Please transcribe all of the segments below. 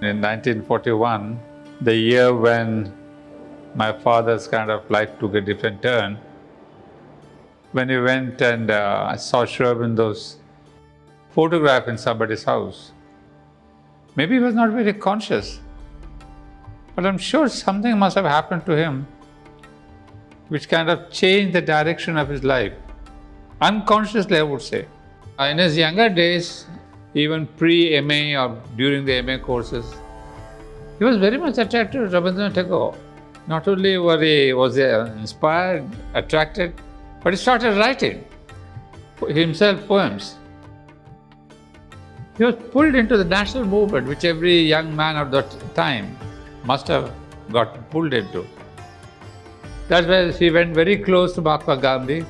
In 1941, the year when my father's kind of life took a different turn, when we went and saw Sri Aurobindo's photograph in somebody's house, maybe he was not very conscious, but I'm sure something must have happened to him which kind of changed the direction of his life. Unconsciously, I would say. In his younger days, even pre-MA or during the MA courses, he was very much attracted to Rabindranath Tagore. Not only was he inspired, attracted, but he started writing himself poems. He was pulled into the national movement, which every young man of that time must have got pulled into. That's why he went very close to Mahatma Gandhi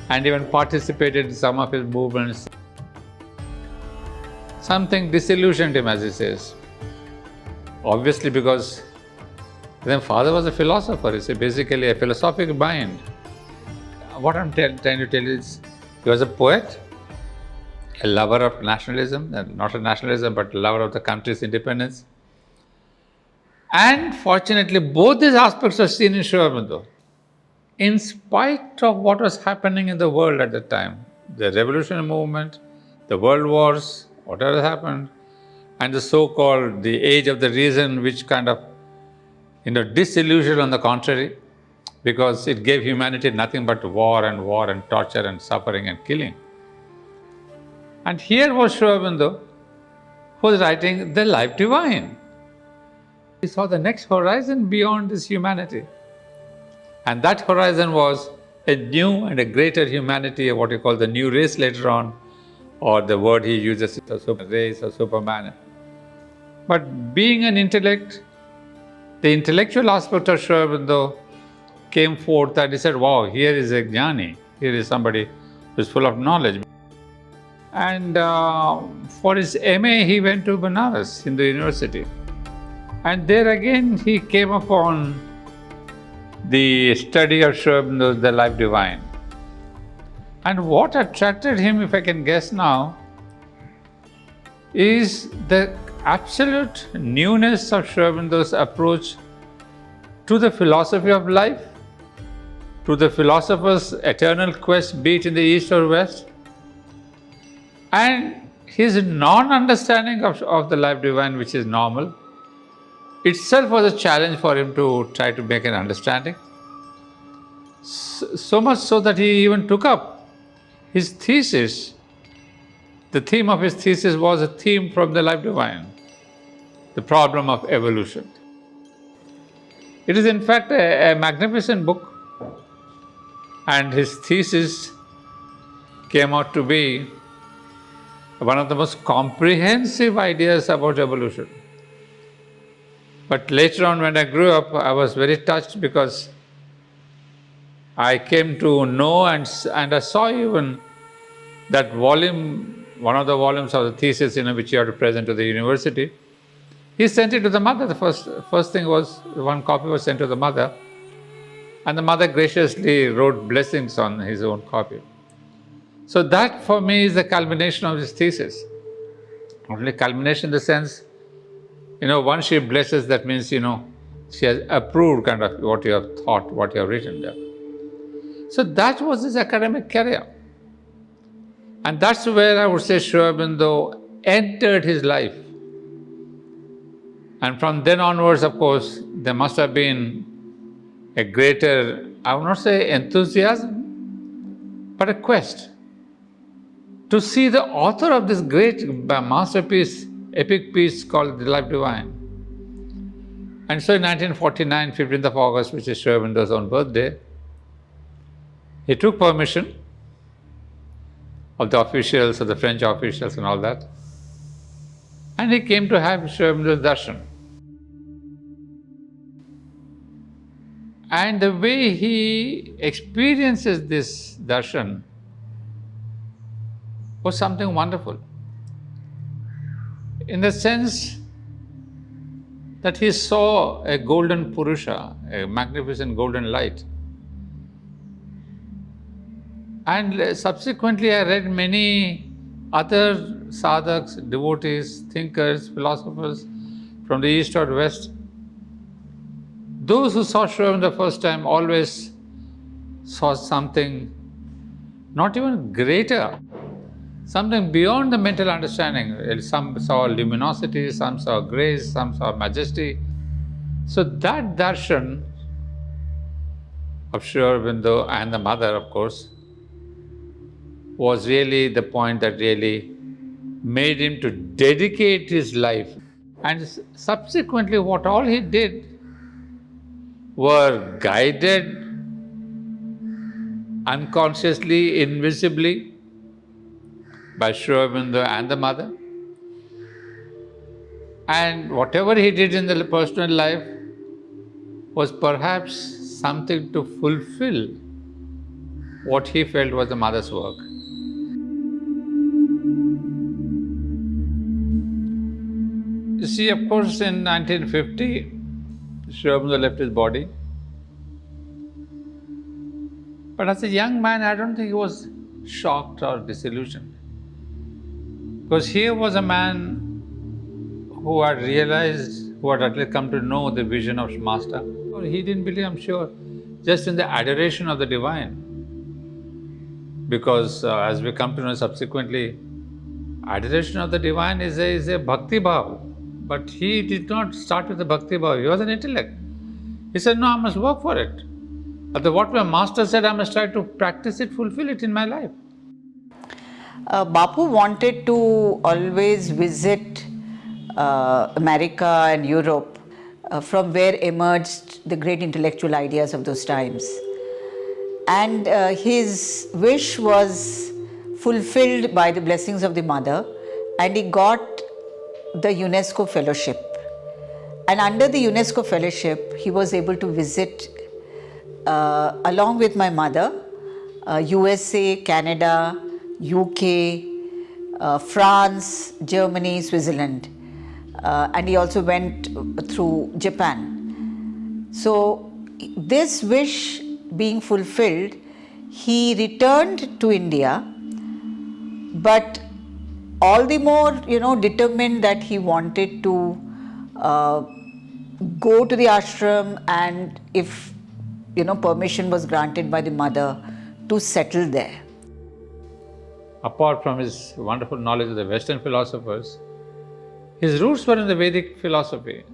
and even participated in some of his movements. Something disillusioned him, as he says. Obviously, because then father was a philosopher, he's basically a philosophic mind. What I'm trying to tell you is, he was a poet, a lover of nationalism, not a nationalism, but a lover of the country's independence. And fortunately, both these aspects are seen in Sri Aurobindo. In spite of what was happening in the world at the time, the revolutionary movement, the world wars, whatever happened, and the so-called the age of the reason, which kind of disillusioned on the contrary, because it gave humanity nothing but war and torture and suffering and killing. And here was Sri Aurobindo, who was writing the life divine. He saw the next horizon beyond this humanity. And that horizon was a new and a greater humanity, what you call the new race later on, or the word he uses is a super race or superman. But being an intellect, the intellectual aspect of Sri Aurobindo came forth and he said, wow, here is a jnani, here is somebody who is full of knowledge. And for his MA, he went to Banaras, Hindu University. And there again, he came upon the study of Sri Aurobindo, the life divine. And what attracted him, if I can guess now, is the absolute newness of Sri Aurobindo's approach to the philosophy of life, to the philosopher's eternal quest, be it in the East or West, and his non-understanding of the life divine, which is normal, itself was a challenge for him to try to make an understanding. So much so that he even took up his thesis. The theme of his thesis was a theme from the life divine, the problem of evolution. It is in fact a magnificent book, and his thesis came out to be one of the most comprehensive ideas about evolution. But later on, when I grew up, I was very touched because I came to know and I saw even that volume, one of the volumes of the thesis, which you have to present to the university. He sent it to the mother. The first thing was, one copy was sent to the mother, and the mother graciously wrote blessings on his own copy. So that for me is the culmination of his thesis. Not only culmination in the sense, once she blesses, that means, she has approved kind of what you have thought, what you have written there. So that was his academic career. And that's where I would say Sri Aurobindo entered his life. And from then onwards, of course, there must have been a greater, I would not say enthusiasm, but a quest to see the author of this great masterpiece, epic piece called The Life Divine. And so in 1949, 15th of August, which is Sri Aurobindo's own birthday, he took permission of the officials, of the French officials and all that, and he came to have Sri Aurobindo's darshan. And the way he experiences this darshan was something wonderful, in the sense that he saw a golden Purusha, a magnificent golden light. And subsequently I read many other sadhaks, devotees, thinkers, philosophers from the east or west. Those who saw Sri Aurobindo the first time always saw something not even greater, something beyond the mental understanding. Some saw luminosity, some saw grace, some saw majesty. So that darshan of Sri Aurobindo and the mother, of course, was really the point that really made him to dedicate his life. And subsequently, what all he did were guided unconsciously, invisibly by Sri Aurobindo and the mother. And whatever he did in the personal life was perhaps something to fulfill what he felt was the mother's work. You see, of course, in 1950, Sri Aurobindo left his body. But as a young man, I don't think he was shocked or disillusioned. Because here was a man who had realized, who had at least come to know the vision of Master. He didn't believe, I'm sure, just in the adoration of the divine. Because as we come to know subsequently, adoration of the divine is a bhakti bhav. But he did not start with the bhakti bhav. He was an intellect. He said, no, I must work for it. But what my master said, I must try to practice it, fulfill it in my life. Bapu wanted to always visit America and Europe, from where emerged the great intellectual ideas of those times. And his wish was fulfilled by the blessings of the mother, and he got the UNESCO fellowship. And under the UNESCO fellowship, he was able to visit, along with my mother, USA, Canada, UK, France, Germany, Switzerland. And he also went through Japan. So this wish being fulfilled, he returned to India, but all the more, determined that he wanted to go to the ashram, and if, permission was granted by the mother, to settle there. Apart from his wonderful knowledge of the Western philosophers, his roots were in the Vedic philosophy.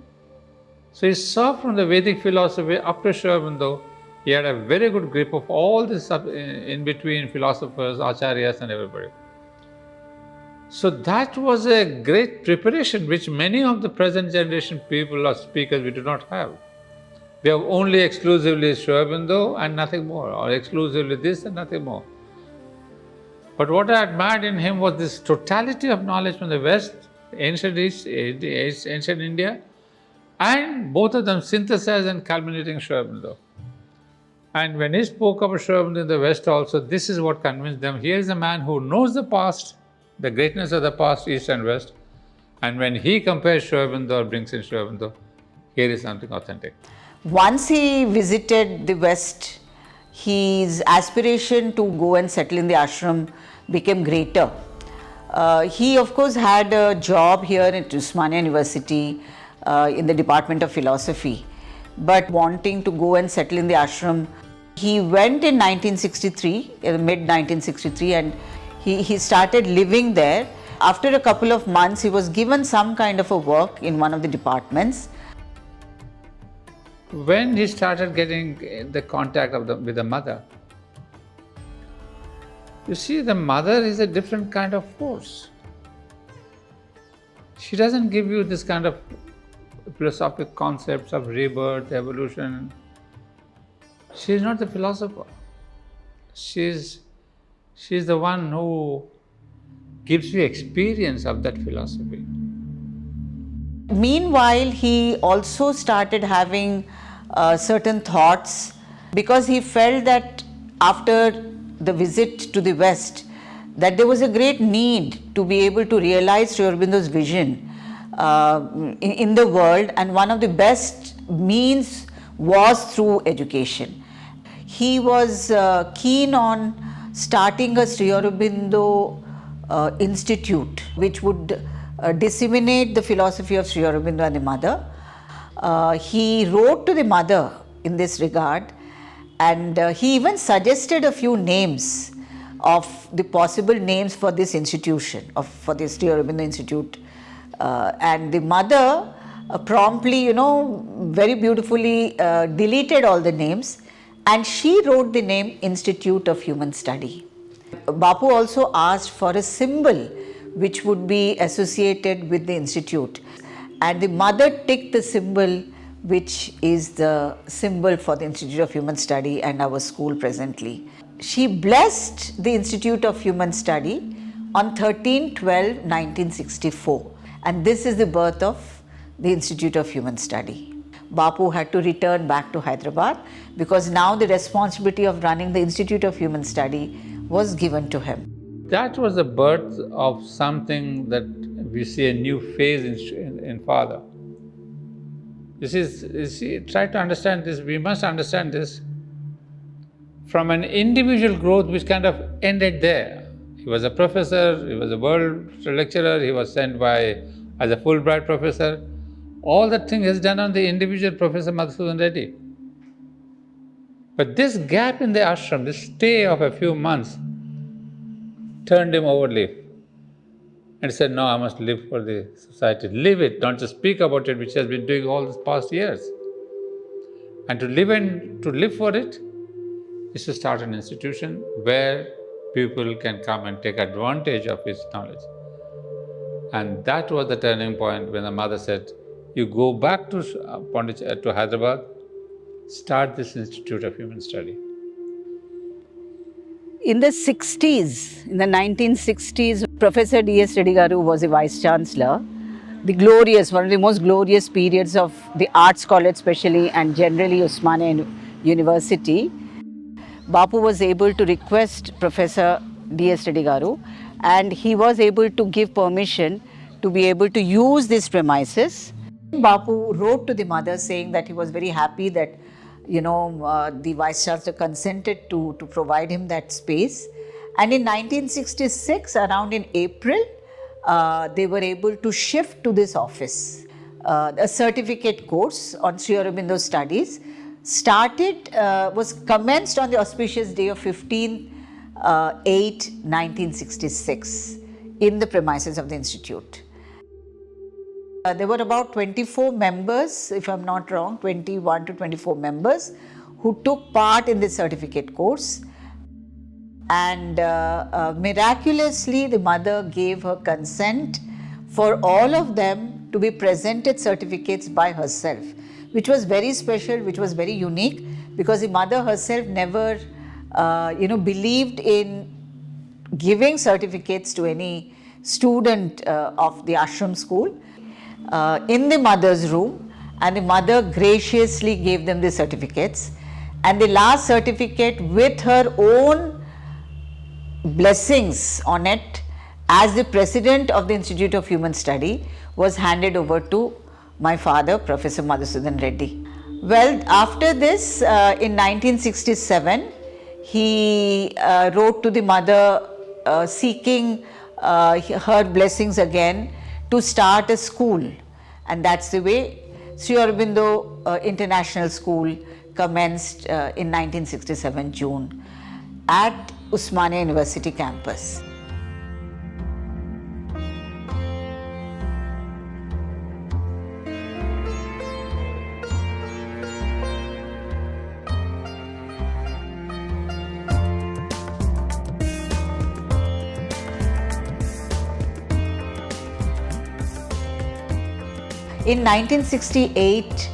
So he saw from the Vedic philosophy up to Sri Aurobindo, he had a very good grip of all this in-between philosophers, acharyas and everybody. So that was a great preparation which many of the present generation people or speakers we do not have. We have only exclusively Sri Aurobindo and nothing more, or exclusively this and nothing more. But what I admired in him was this totality of knowledge from the West, ancient East, ancient India, and both of them synthesized and culminating Sri Aurobindo. And when he spoke about Sri Aurobindo in the West also, this is what convinced them. Here is a man who knows the past, the greatness of the past, East and West, and when he compares Sri Aurobindo or brings in Sri Aurobindo, here is something authentic. Once he visited the West, his aspiration to go and settle in the ashram became greater. He of course had a job here at Usmania University in the Department of Philosophy, but wanting to go and settle in the ashram, he went in 1963, mid-1963, and he started living there. After a couple of months, he was given some kind of a work in one of the departments. When he started getting the contact with the mother, you see, the mother is a different kind of force. She doesn't give you this kind of philosophic concepts of rebirth, evolution. She is not the philosopher. She is the one who gives you experience of that philosophy. Meanwhile, he also started having certain thoughts, because he felt that after the visit to the West, that there was a great need to be able to realize Sri Aurobindo's vision in the world, and one of the best means was through education. He was keen on starting a Sri Aurobindo institute, which would disseminate the philosophy of Sri Aurobindo and the mother. He wrote to the mother in this regard, and he even suggested a few names of the possible names for this institution, for the Sri Aurobindo Institute. And the mother promptly, very beautifully deleted all the names, and she wrote the name Institute of Human Study. Bapu also asked for a symbol which would be associated with the institute, and the mother ticked the symbol which is the symbol for the Institute of Human Study and our school presently. She blessed the Institute of Human Study on 13/12/1964, and this is the birth of the Institute of Human Study. Bapu had to return back to Hyderabad because now the responsibility of running the Institute of Human Study was given to him. That was the birth of something that we see a new phase in Father. You see, try to understand this. We must understand this from an individual growth which kind of ended there. He was a professor, he was a world lecturer, he was sent by as a Fulbright professor. All that thing is done on the individual Professor Madhusudan Reddy. But this gap in the ashram, this stay of a few months, turned him overleaf and said, no, I must live for the society. Live it, not just speak about it, which he has been doing all these past years. And to live for it is to start an institution where people can come and take advantage of his knowledge. And that was the turning point when the mother said, you go back to Hyderabad, start this Institute of Human Study. In the 60s, in the 1960s, Professor D.S. Reddy Garu was a Vice Chancellor. One of the most glorious periods of the Arts College especially, and generally Osmania University. Bapu was able to request Professor D.S. Reddy Garu, and he was able to give permission to be able to use these premises. Bapu wrote to the mother saying that he was very happy that the Vice Chancellor consented to provide him that space. And in 1966, around in April, they were able to shift to this office. A certificate course on Sri Aurobindo studies was commenced on the auspicious day of 15/8/1966 in the premises of the institute. There were about 24 members, if I'm not wrong, 21 to 24 members who took part in this certificate course. And miraculously, the mother gave her consent for all of them to be presented certificates by herself, which was very special, which was very unique, because the mother herself never, believed in giving certificates to any student of the ashram school. In the mother's room, and the mother graciously gave them the certificates, and the last certificate with her own blessings on it as the president of the Institute of Human Study was handed over to my father, Professor Madhusudan Reddy. Well, after this, in 1967, he wrote to the mother seeking her blessings again to start a school, and that's the way Sri Aurobindo International School commenced in 1967 June at Osmania University campus. In 1968,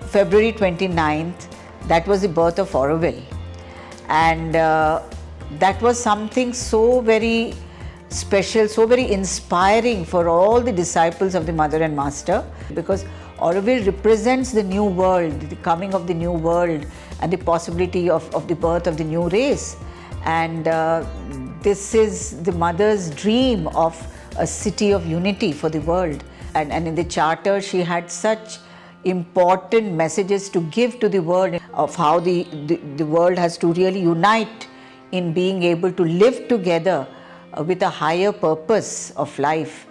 February 29th, that was the birth of Auroville, and that was something so very special, so very inspiring for all the disciples of the Mother and Master, because Auroville represents the new world, the coming of the new world, and the possibility of the birth of the new race. And this is the Mother's dream of a city of unity for the world. And in the charter, she had such important messages to give to the world of how the world has to really unite in being able to live together with a higher purpose of life.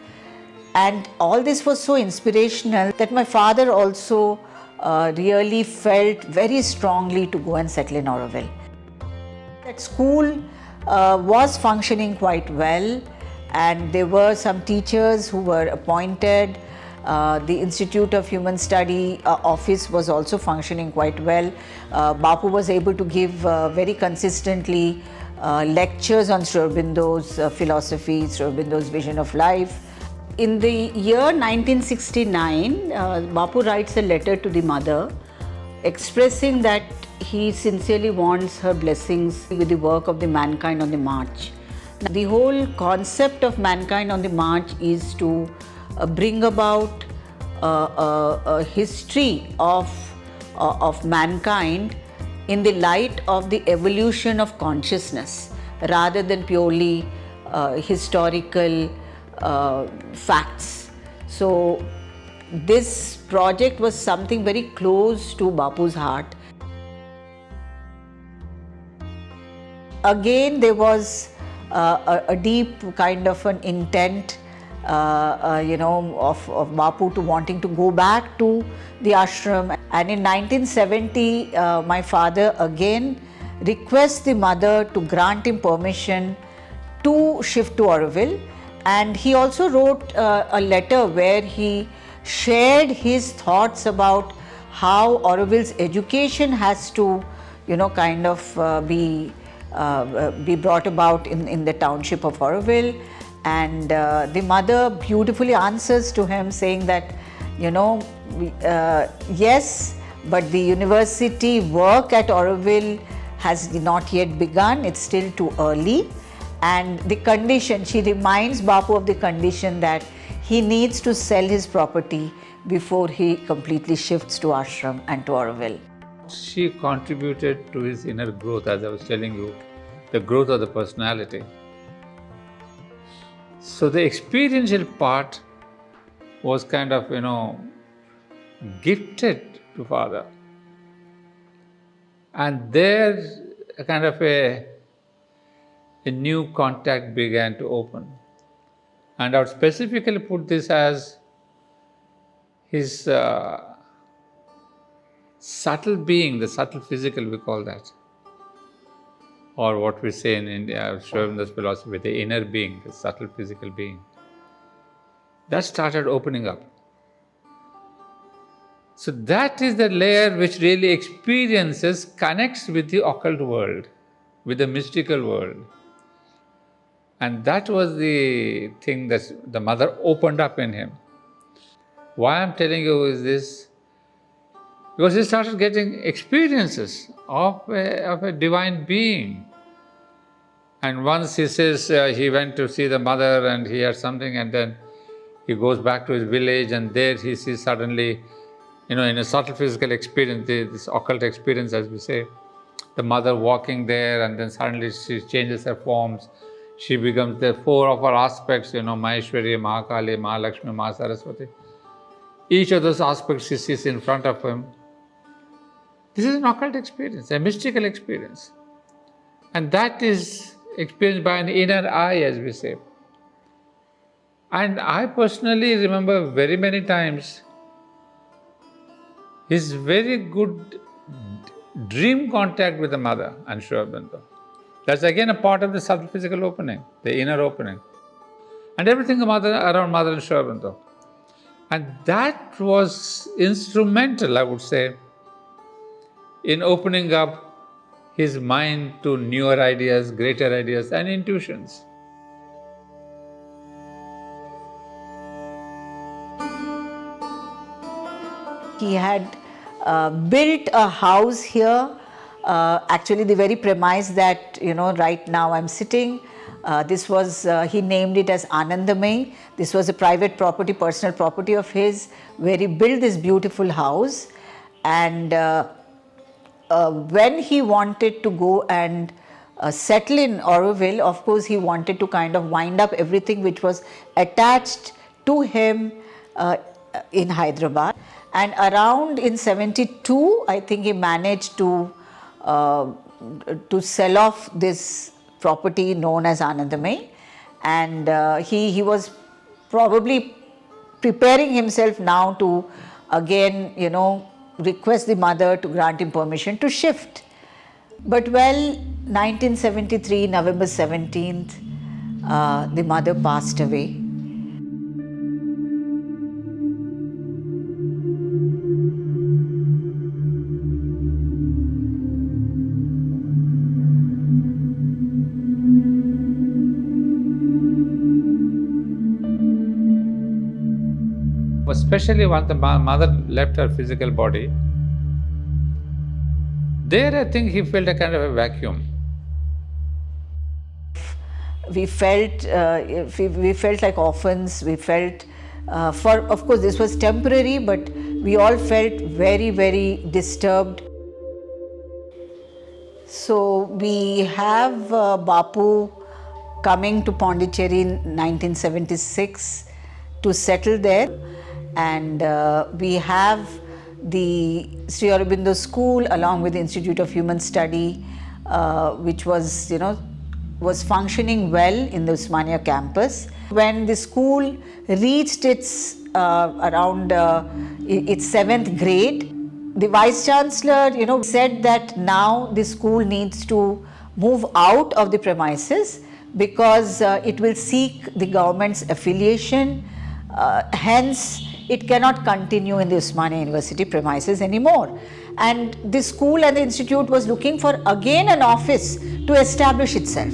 And all this was so inspirational that my father also really felt very strongly to go and settle in Auroville. That school was functioning quite well, and there were some teachers who were appointed. The Institute of Human Study office was also functioning quite well. Bapu was able to give very consistently lectures on Sri Aurobindo's philosophy, Sri Aurobindo's vision of life. In the year 1969, Bapu writes a letter to the mother expressing that he sincerely wants her blessings with the work of the Mankind on the March. Now, the whole concept of Mankind on the March is to bring about a history of mankind in the light of the evolution of consciousness rather than purely historical facts. So this project was something very close to Bapu's heart. Again, there was a deep kind of an intent, of Bapu to wanting to go back to the ashram. And in 1970, my father again requests the mother to grant him permission to shift to Auroville. And he also wrote a letter where he shared his thoughts about how Auroville's education has to, be brought about in the township of Auroville. And the mother beautifully answers to him saying that, yes, but the university work at Auroville has not yet begun, it's still too early. And the condition, she reminds Bapu of the condition that he needs to sell his property before he completely shifts to ashram and to Auroville. She contributed to his inner growth, as I was telling you, the growth of the personality. So the experiential part was kind of, gifted to father. And there a kind of a new contact began to open. And I would specifically put this as his subtle being, the subtle physical, we call that. Or what we say in India, Shravanda's philosophy, the inner being, the subtle physical being. That started opening up. So that is the layer which really experiences, connects with the occult world, with the mystical world. And that was the thing that the mother opened up in him. Why I'm telling you is this, because he started getting experiences of a divine being. And once he says he went to see the mother and he had something, and then he goes back to his village, and there he sees suddenly, in a subtle physical experience, this occult experience, as we say, the mother walking there, and then suddenly she changes her forms. She becomes the four of her aspects, Maheshwari, Mahakali, Mahalakshmi, Mahasaraswati. Each of those aspects she sees in front of him. This is an occult experience, a mystical experience. And that is experienced by an inner eye, as we say. And I personally remember very many times his very good dream contact with the mother and Sri Aurobindo. That's again a part of the subtle physical opening, the inner opening. And everything around mother and Sri Aurobindo. And that was instrumental, I would say, in opening up his mind to newer ideas, greater ideas, and intuitions. He had built a house here, actually the very premise that, right now I'm sitting. This was, he named it as Anandamay. This was a private property, personal property of his, where he built this beautiful house. And when he wanted to go and settle in Auroville, of course, he wanted to kind of wind up everything which was attached to him in Hyderabad. And around in 72, I think he managed to sell off this property known as Anandamay. And he was probably preparing himself now to again, request the mother to grant him permission to shift. But 1973, November 17th, the mother passed away. Especially once the mother left her physical body, there I think he felt a kind of a vacuum. We felt like orphans. We felt, of course, this was temporary, but we all felt very, very disturbed. So we have Bapu coming to Pondicherry in 1976 to settle there, and we have the Sri Aurobindo School along with the Institute of Human Study, which was functioning well in the Usmania campus. When the school reached its around its 7th grade, the Vice Chancellor said that now the school needs to move out of the premises because it will seek the government's affiliation, hence it cannot continue in the Usmania University premises anymore. And the school and the institute was looking for again an office to establish itself.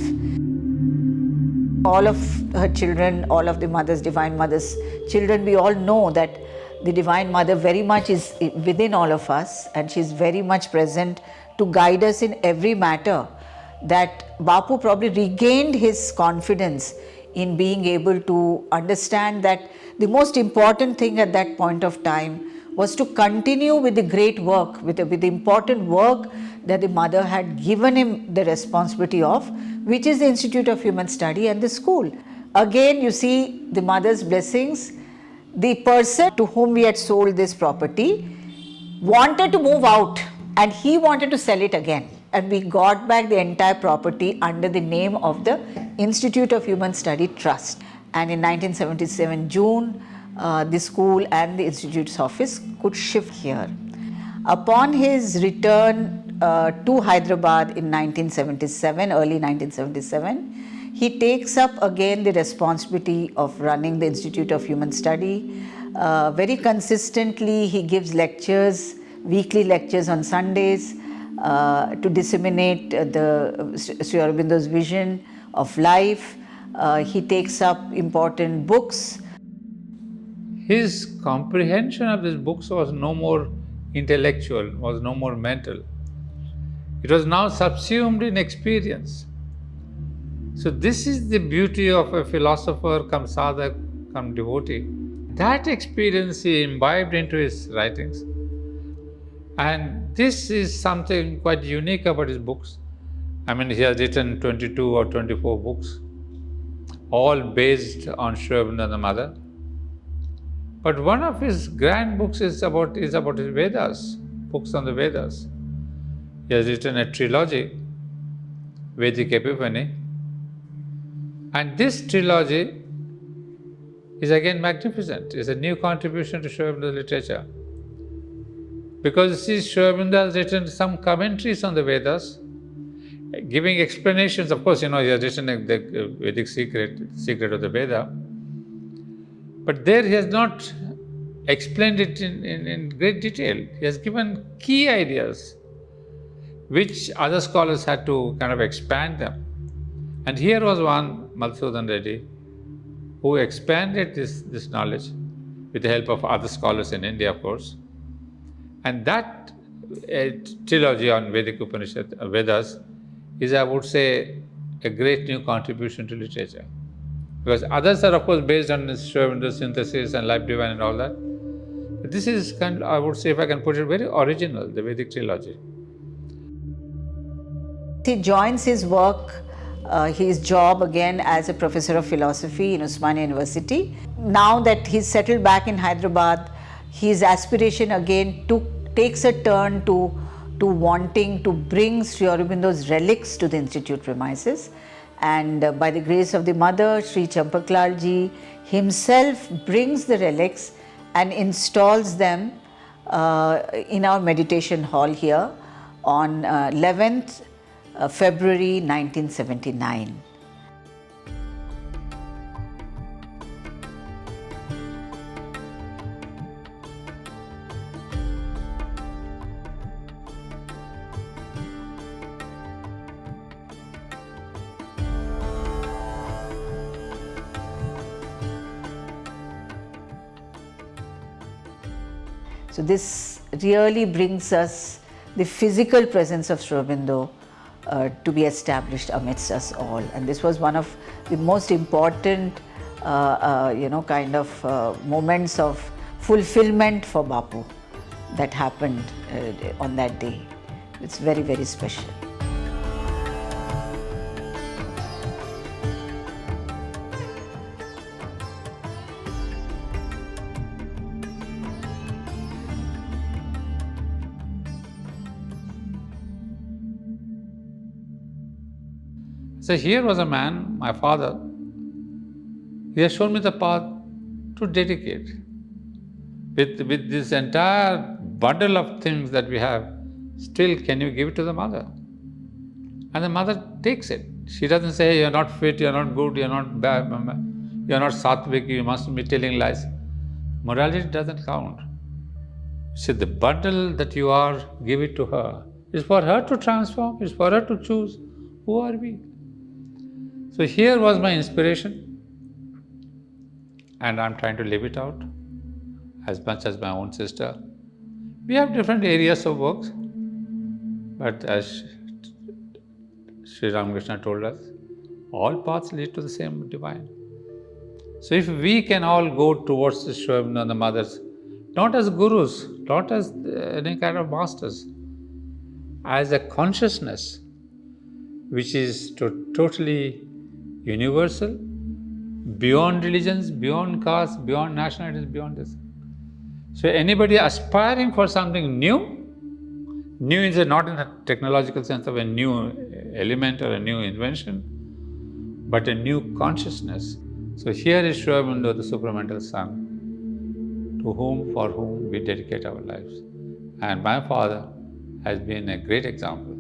All of her children, all of the mothers, Divine Mother's children, we all know that the Divine Mother very much is within all of us, and she is very much present to guide us in every matter. That Bapu probably regained his confidence in being able to understand that the most important thing at that point of time was to continue with the great work, with the important work that the mother had given him the responsibility of, which is the Institute of Human Study and the school. Again, you see the mother's blessings. The person to whom we had sold this property wanted to move out and he wanted to sell it again. And we got back the entire property under the name of the Institute of Human Study Trust. And in 1977 June, the school and the institute's office could shift here. Upon his return to Hyderabad in 1977, early 1977, he takes up again the responsibility of running the Institute of Human Study. Very consistently, he gives lectures, weekly lectures on Sundays, to disseminate the Sri Aurobindo's vision of life. He takes up important books. His comprehension of these books was no more intellectual, was no more mental. It was now subsumed in experience. So this is the beauty of a philosopher come sadhak come devotee. That experience he imbibed into his writings. And this is something quite unique about his books. I mean, he has written 22 or 24 books, all based on Sri Aurobindo and the Mother. But one of his grand books is about his Vedas, books on the Vedas. He has written a trilogy, Vedic Epiphany. And this trilogy is again magnificent. It's a new contribution to Sri Aurobindo literature. Because Sri Aurobindo has written some commentaries on the Vedas, giving explanations. Of course, he has written the Vedic secret of the Veda. But there he has not explained it in great detail. He has given key ideas, which other scholars had to kind of expand them. And here was one, Madhusudan Reddy, who expanded this knowledge with the help of other scholars in India, of course. And that trilogy on Vedic Upanishad, Vedas, is, I would say, a great new contribution to literature. Because others are, of course, based on Sri Aurobindo's synthesis and Life Divine and all that. But this is kind of, I would say, if I can put it, very original, the Vedic trilogy. He joins his work, his job again as a professor of philosophy in Usmania University. Now that he's settled back in Hyderabad, his aspiration again takes a turn to wanting to bring Sri Aurobindo's relics to the institute premises. And by the grace of the mother, Sri Champaklalji himself brings the relics and installs them in our meditation hall here on 11th February 1979. So this really brings us the physical presence of Sri Aurobindo to be established amidst us all, and this was one of the most important, moments of fulfillment for Bapu that happened on that day. It's very, very special. So here was a man, my father, he has shown me the path to dedicate. With this entire bundle of things that we have, still can you give it to the mother? And the mother takes it. She doesn't say, you're not fit, you're not good, you're not bad, you're not sattvic, you must be telling lies. Morality doesn't count. See, the bundle that you are, give it to her. It's for her to transform, it's for her to choose. Who are we? So here was my inspiration, and I'm trying to live it out as much as my own sister. We have different areas of work, but as Sri Ramakrishna told us, all paths lead to the same divine. So if we can all go towards the Sri and the mothers, not as gurus, not as any kind of masters, as a consciousness which is totally universal, beyond religions, beyond castes, beyond nationalities, beyond this. So anybody aspiring for something new is not in a technological sense of a new element or a new invention, but a new consciousness. So here is Sri Aurobindo, the supramental Son, to whom, for whom we dedicate our lives. And my father has been a great example.